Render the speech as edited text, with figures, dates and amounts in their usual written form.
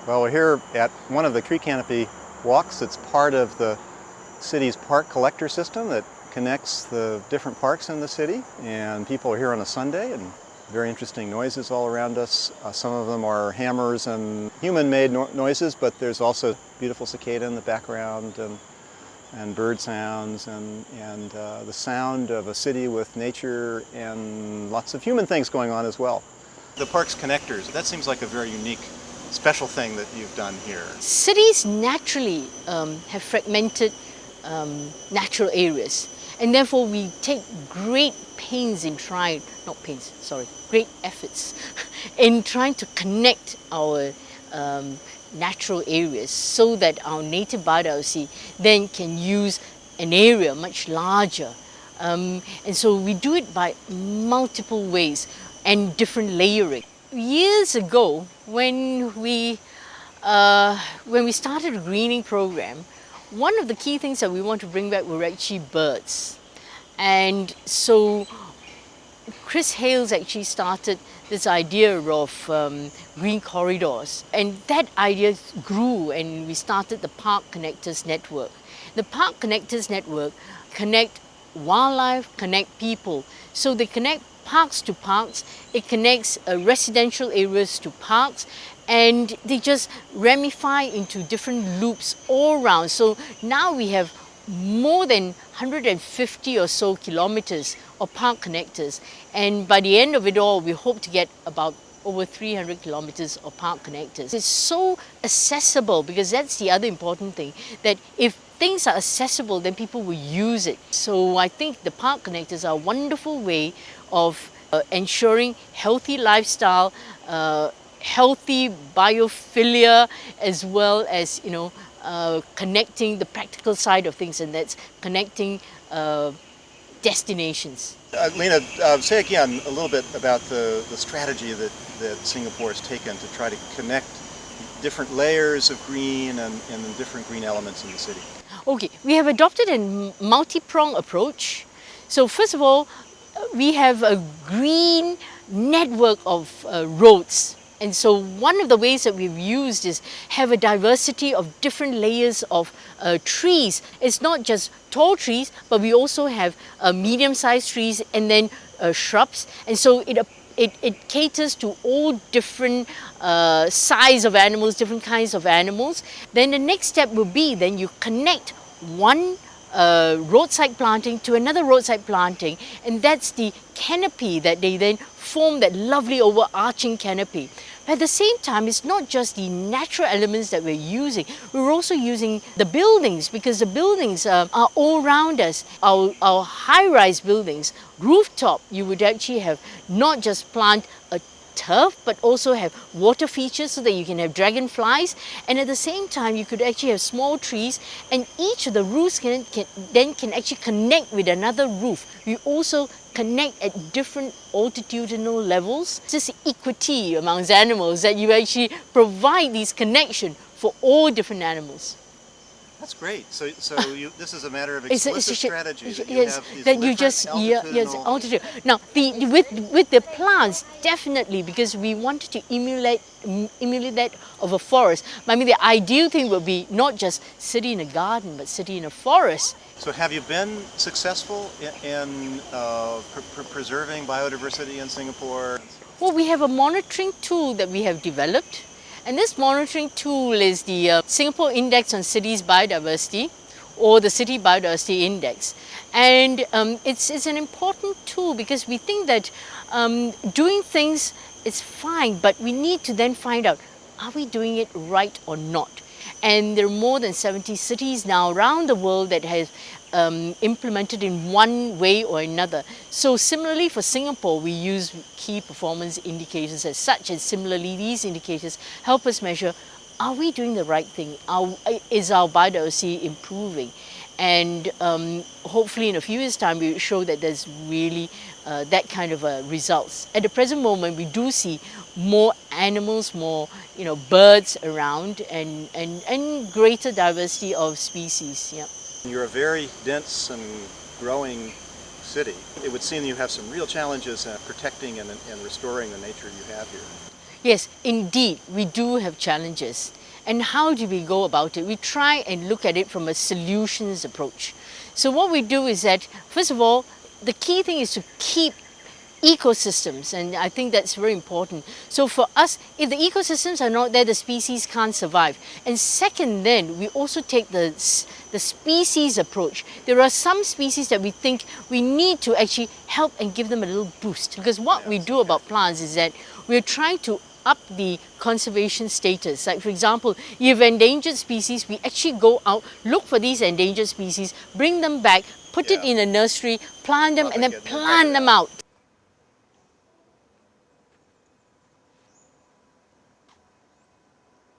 Well, we're here at one of the tree canopy walks. It's part of the city's park collector system that connects the different parks in the city. And people are here on a Sunday, and very interesting noises all around us. Some of them are hammers and human-made noises, but there's also beautiful cicada in the background and bird sounds and the sound of a city with nature and lots of human things going on as well. The park's connectors, that seems like a very unique, special thing that you've done here. Cities naturally have fragmented natural areas, and therefore we take great pains in trying, great efforts in trying to connect our natural areas so that our native biodiversity then can use an area much larger. And so we do it by multiple ways and different layering. Years ago, when we started a greening program, one of the key things that we want to bring back were actually birds. And so Chris Hales actually started this idea of green corridors, and that idea grew, and we started the Park Connectors Network. The Park Connectors Network connect wildlife, connect people. So they connect parks to parks, it connects residential areas to parks, and they just ramify into different loops all around. So now we have more than 150 or so kilometers of park connectors, and by the end of it all we hope to get about over 300 kilometers of park connectors. It's so accessible, because that's the other important thing, that if things are accessible then people will use it. So I think the park connectors are a wonderful way of ensuring healthy lifestyle, healthy biophilia, as well as connecting the practical side of things, and that's connecting destinations. Lena, say again a little bit about the strategy that Singapore has taken to try to connect different layers of green and different green elements in the city. Okay, we have adopted a multi-pronged approach. So first of all, we have a green network of roads. And so one of the ways that we've used is have a diversity of different layers of trees. It's not just tall trees, but we also have medium-sized trees and then shrubs. And so it caters to all different size of animals, different kinds of animals. Then the next step will be then you connect one roadside planting to another roadside planting, and that's the canopy that they then form, that lovely overarching canopy. But at the same time, it's not just the natural elements that we're using, we're also using the buildings, because the buildings are all around us. Our high-rise buildings, rooftop, you would actually have not just plant a turf, but also have water features so that you can have dragonflies, and at the same time you could actually have small trees, and each of the roofs can actually connect with another roof. We also connect at different altitudinal levels. It's just equity amongst animals that you actually provide these connections for all different animals. That's great. So this is a matter of explicit strategy that you yes, have these that you just altitude. Now, with the plants, definitely, because we wanted to emulate that of a forest. I mean, the ideal thing would be not just city in a garden, but city in a forest. So have you been successful in preserving biodiversity in Singapore? Well, we have a monitoring tool that we have developed. And this monitoring tool is the Singapore Index on Cities Biodiversity, or the City Biodiversity Index. And it's an important tool, because we think that doing things is fine, but we need to then find out, are we doing it right or not? And there are more than 70 cities now around the world that have implemented in one way or another. So similarly for Singapore, we use key performance indicators as such, and similarly these indicators help us measure, are we doing the right thing? Is our biodiversity improving? And hopefully in a few years' time we will show that there's really that kind of results. At the present moment we do see more animals, more birds around, and greater diversity of species. Yeah. You're a very dense and growing city. It would seem you have some real challenges in protecting and restoring the nature you have here. Yes, indeed, we do have challenges. And how do we go about it? We try and look at it from a solutions approach. So what we do is that, first of all, the key thing is to keep ecosystems, and I think that's very important. So for us, if the ecosystems are not there, the species can't survive. And second, then we also take the species approach. There are some species that we think we need to actually help and give them a little boost, because what we do about plants is that we're trying to up the conservation status. Like for example, you have endangered species, we actually go out, look for these endangered species, bring them back, put it in a nursery, plant them, and then plant them out.